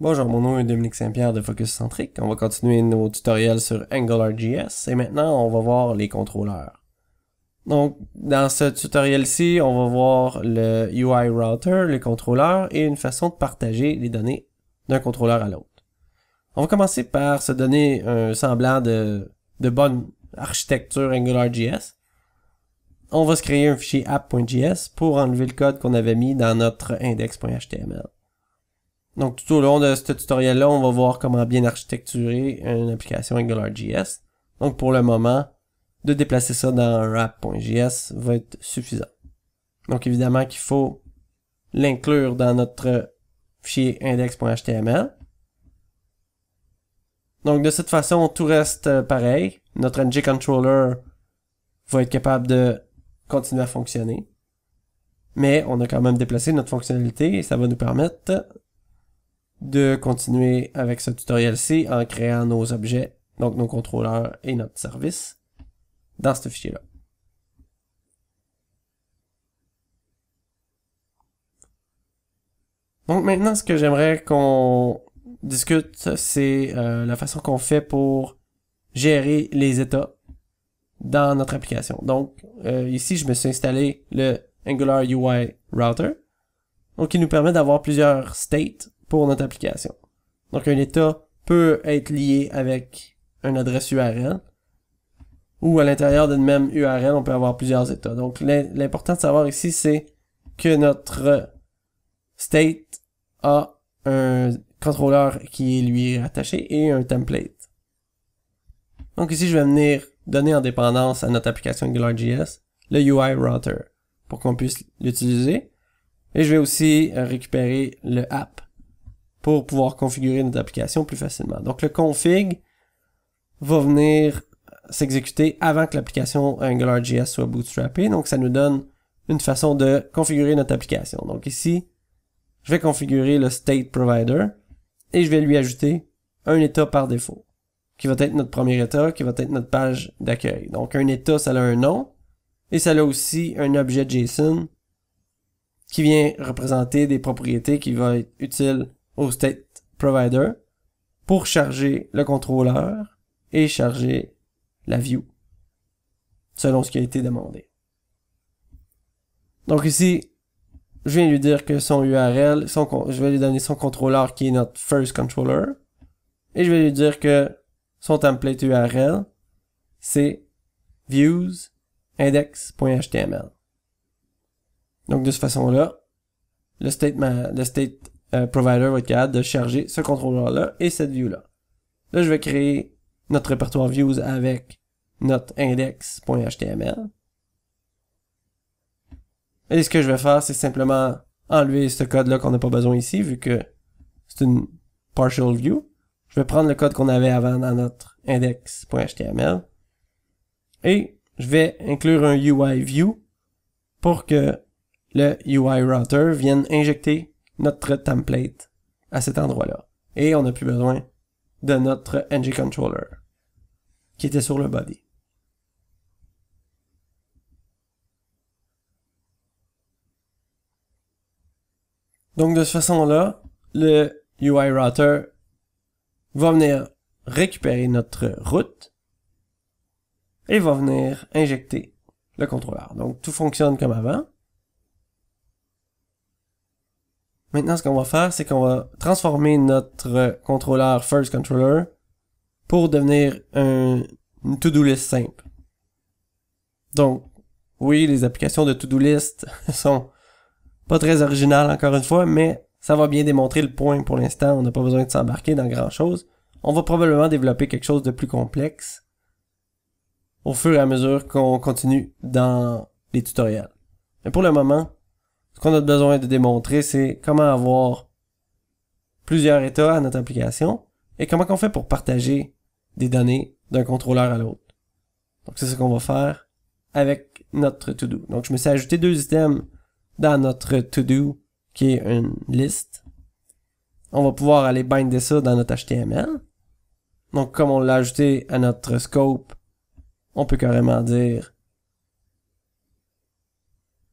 Bonjour, mon nom est Dominique Saint-Pierre de Focus Centric. On va continuer nos tutoriels sur AngularJS et maintenant on va voir les contrôleurs. Donc, dans ce tutoriel-ci, on va voir le UI Router, les contrôleurs et une façon de partager les données d'un contrôleur à l'autre. On va commencer par se donner un semblant de bonne architecture AngularJS. On va se créer un fichier app.js pour enlever le code qu'on avait mis dans notre index.html. Donc, tout au long de ce tutoriel-là, on va voir comment bien architecturer une application AngularJS. Donc, pour le moment, de déplacer ça dans un app.js va être suffisant. Donc, évidemment qu'il faut l'inclure dans notre fichier index.html. Donc, de cette façon, tout reste pareil. Notre ngController va être capable de continuer à fonctionner. Mais on a quand même déplacé notre fonctionnalité et ça va nous permettre de continuer avec ce tutoriel-ci en créant nos objets, donc nos contrôleurs et notre service dans ce fichier-là. Donc maintenant, ce que j'aimerais qu'on discute, c'est la façon qu'on fait pour gérer les états dans notre application. Donc ici, je me suis installé le Angular UI Router, donc qui nous permet d'avoir plusieurs states pour notre application. Donc un état peut être lié avec une adresse URL ou à l'intérieur d'une même URL, on peut avoir plusieurs états. Donc l'important de savoir ici, c'est que notre state a un contrôleur qui est lui attaché et un template. Donc ici, je vais venir donner en dépendance à notre application AngularJS le UI Router pour qu'on puisse l'utiliser. Et je vais aussi récupérer le app pour pouvoir configurer notre application plus facilement. Donc le config va venir s'exécuter avant que l'application AngularJS soit bootstrappée. Donc ça nous donne une façon de configurer notre application. Donc ici, je vais configurer le state provider et je vais lui ajouter un état par défaut, qui va être notre premier état, qui va être notre page d'accueil. Donc un état, ça a un nom et ça a aussi un objet JSON qui vient représenter des propriétés qui vont être utiles au state provider pour charger le contrôleur et charger la view selon ce qui a été demandé. Donc ici, je viens lui dire que son URL, je vais lui donner son contrôleur qui est notre first controller et je vais lui dire que son template URL c'est views index.html. Donc de cette façon-là, le state provider va être capable de charger ce contrôleur-là et cette view-là. Là, je vais créer notre répertoire views avec notre index.html. Et ce que je vais faire, c'est simplement enlever ce code-là qu'on n'a pas besoin ici, vu que c'est une partial view. Je vais prendre le code qu'on avait avant dans notre index.html. Et je vais inclure un UI view pour que le UI Router vienne injecter notre template à cet endroit-là. Et on n'a plus besoin de notre ngController qui était sur le body. Donc de cette façon-là, le UI Router va venir récupérer notre route et va venir injecter le contrôleur. Donc tout fonctionne comme avant. Maintenant, ce qu'on va faire, c'est qu'on va transformer notre contrôleur first controller pour devenir une to-do list simple. Donc, oui, les applications de to-do list sont pas très originales encore une fois, mais ça va bien démontrer le point pour l'instant. On n'a pas besoin de s'embarquer dans grand chose. On va probablement développer quelque chose de plus complexe au fur et à mesure qu'on continue dans les tutoriels. Mais pour le moment, ce qu'on a besoin de démontrer, c'est comment avoir plusieurs états à notre application et comment on fait pour partager des données d'un contrôleur à l'autre. Donc c'est ce qu'on va faire avec notre to-do. Donc je me suis ajouté deux items dans notre to-do qui est une liste. On va pouvoir aller binder ça dans notre HTML. Donc comme on l'a ajouté à notre scope, on peut carrément dire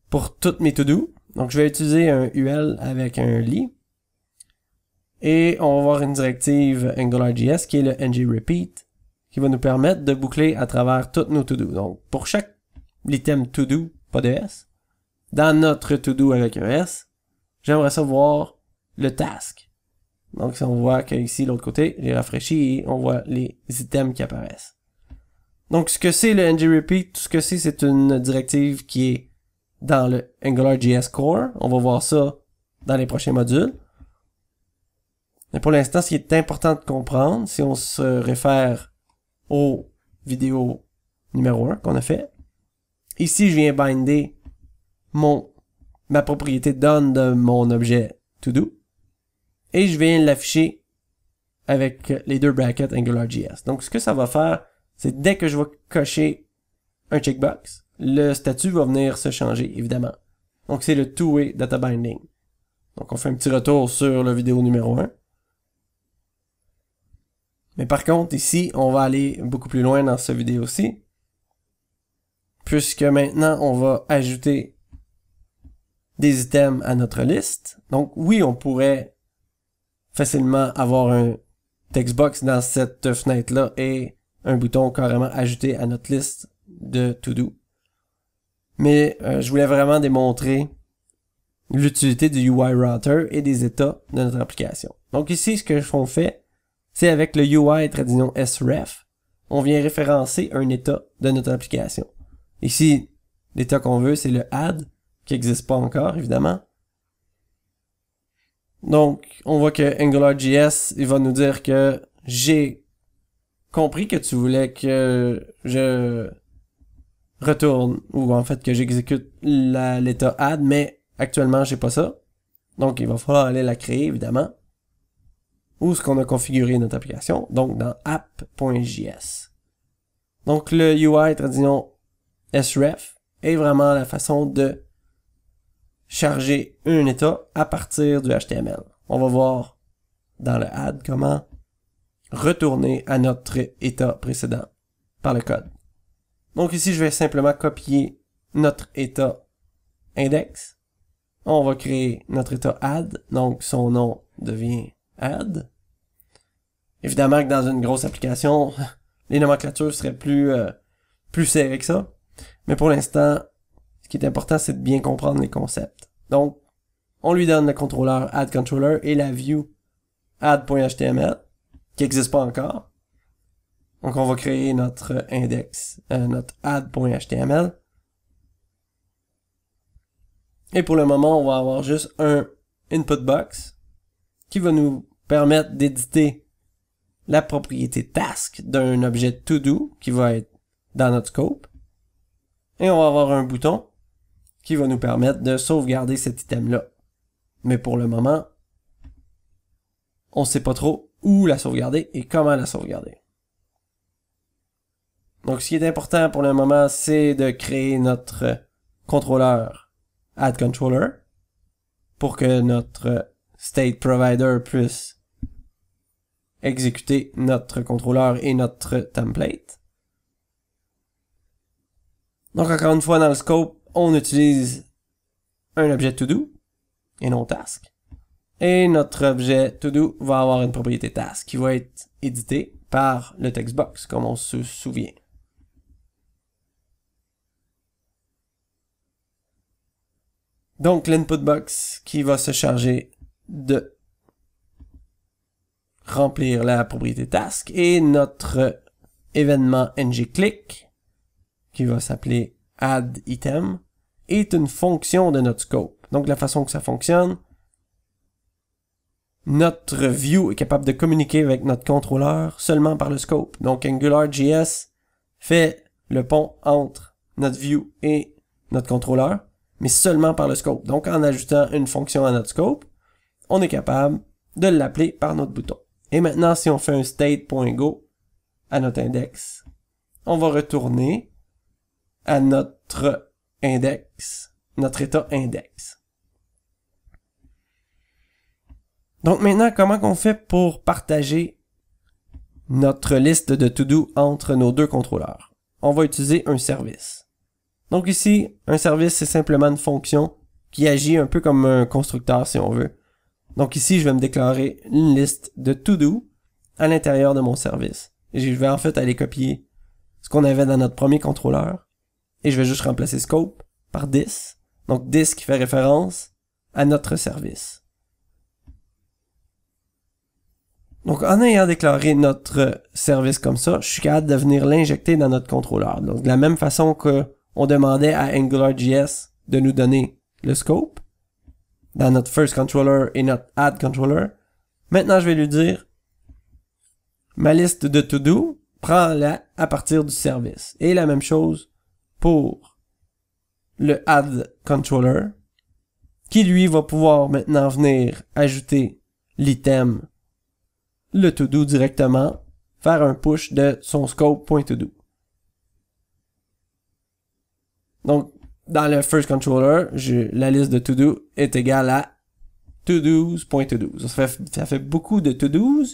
pour toutes mes to-do. Donc je vais utiliser un UL avec un lit. Et on va avoir une directive AngularJS qui est le ngRepeat, qui va nous permettre de boucler à travers toutes nos to-do. Donc, pour chaque item to-do, pas de S, dans notre to-do avec un S, j'aimerais ça voir le task. Donc, si on voit qu'ici, l'autre côté, j'ai rafraîchi et on voit les items qui apparaissent. Donc, ce que c'est le ngRepeat, tout ce que c'est une directive qui est dans le AngularJS Core. On va voir ça dans les prochains modules. Mais pour l'instant, ce qui est important de comprendre, si on se réfère aux vidéos numéro 1 qu'on a fait, ici, je viens binder ma propriété done de mon objet to-do, et je viens l'afficher avec les deux brackets AngularJS. Donc, ce que ça va faire, c'est dès que je vais cocher un checkbox, le statut va venir se changer, évidemment. Donc, c'est le two-way data binding. Donc, on fait un petit retour sur la vidéo numéro 1. Mais par contre, ici, on va aller beaucoup plus loin dans cette vidéo-ci. Puisque maintenant, on va ajouter des items à notre liste. Donc, oui, on pourrait facilement avoir un textbox dans cette fenêtre-là et un bouton carrément ajouté à notre liste de to-do. Mais je voulais vraiment démontrer l'utilité du UI Router et des états de notre application. Donc ici, ce que on fait, c'est avec le UI tradition sref, on vient référencer un état de notre application. Ici, l'état qu'on veut, c'est le add, qui n'existe pas encore, évidemment. Donc, on voit que AngularJS, il va nous dire que j'ai compris que tu voulais que je retourne, ou en fait que j'exécute l'état add, mais actuellement, j'ai pas ça. Donc, il va falloir aller la créer, évidemment. Où est-ce qu'on a configuré notre application? Donc, dans app.js. Donc, le UI tradition sref est vraiment la façon de charger un état à partir du HTML. On va voir dans le add comment retourner à notre état précédent par le code. Donc ici, je vais simplement copier notre état index. On va créer notre état add, donc son nom devient add. Évidemment que dans une grosse application, les nomenclatures seraient plus serrées que ça. Mais pour l'instant, ce qui est important, c'est de bien comprendre les concepts. Donc, on lui donne le contrôleur addController et la view add.html, qui n'existe pas encore. Donc, on va créer notre index, notre add.html. Et pour le moment, on va avoir juste un input box qui va nous permettre d'éditer la propriété task d'un objet to-do qui va être dans notre scope. Et on va avoir un bouton qui va nous permettre de sauvegarder cet item-là. Mais pour le moment, on ne sait pas trop où la sauvegarder et comment la sauvegarder. Donc, ce qui est important pour le moment, c'est de créer notre contrôleur addController pour que notre state provider puisse exécuter notre contrôleur et notre template. Donc, encore une fois, dans le scope, on utilise un objet to-do et non task. Et notre objet to-do va avoir une propriété task qui va être éditée par le textbox, comme on se souvient. Donc, l'input box qui va se charger de remplir la propriété task et notre événement ngClick qui va s'appeler addItem est une fonction de notre scope. Donc, la façon que ça fonctionne, notre view est capable de communiquer avec notre contrôleur seulement par le scope. Donc, AngularJS fait le pont entre notre view et notre contrôleur, mais seulement par le scope. Donc, en ajoutant une fonction à notre scope, on est capable de l'appeler par notre bouton. Et maintenant, si on fait un state.go à notre index, on va retourner à notre index, notre état index. Donc maintenant, comment qu'on fait pour partager notre liste de to-do entre nos deux contrôleurs? On va utiliser un service. Donc ici, un service, c'est simplement une fonction qui agit un peu comme un constructeur, si on veut. Donc ici, je vais me déclarer une liste de to-do à l'intérieur de mon service. Et je vais en fait aller copier ce qu'on avait dans notre premier contrôleur. Et je vais juste remplacer scope par this. Donc this qui fait référence à notre service. Donc en ayant déclaré notre service comme ça, je suis capable de venir l'injecter dans notre contrôleur. Donc de la même façon que on demandait à AngularJS de nous donner le scope dans notre first controller et notre add controller, maintenant je vais lui dire ma liste de to-do, prends-la à partir du service. Et la même chose pour le add controller, qui lui va pouvoir maintenant venir ajouter l'item, le to-do directement, faire un push de son scope.todo. Donc, dans le first controller, la liste de to-do est égale à to-dos.todo. Ça fait beaucoup de to-dos,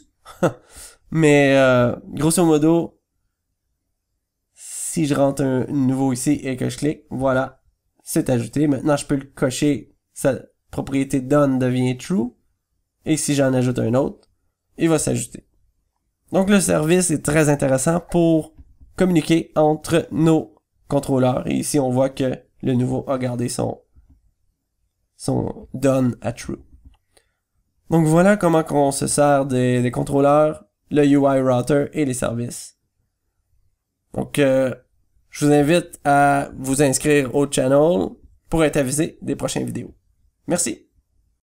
mais grosso modo, si je rentre un nouveau ici et que je clique, voilà, c'est ajouté. Maintenant, je peux le cocher, sa propriété done devient true, et si j'en ajoute un autre, il va s'ajouter. Donc le service est très intéressant pour communiquer entre nos contrôleurs. Et ici, on voit que le nouveau a gardé son done à true. Donc voilà comment on se sert des contrôleurs, le UI router et les services. Donc je vous invite à vous inscrire au channel pour être avisé des prochaines vidéos. Merci.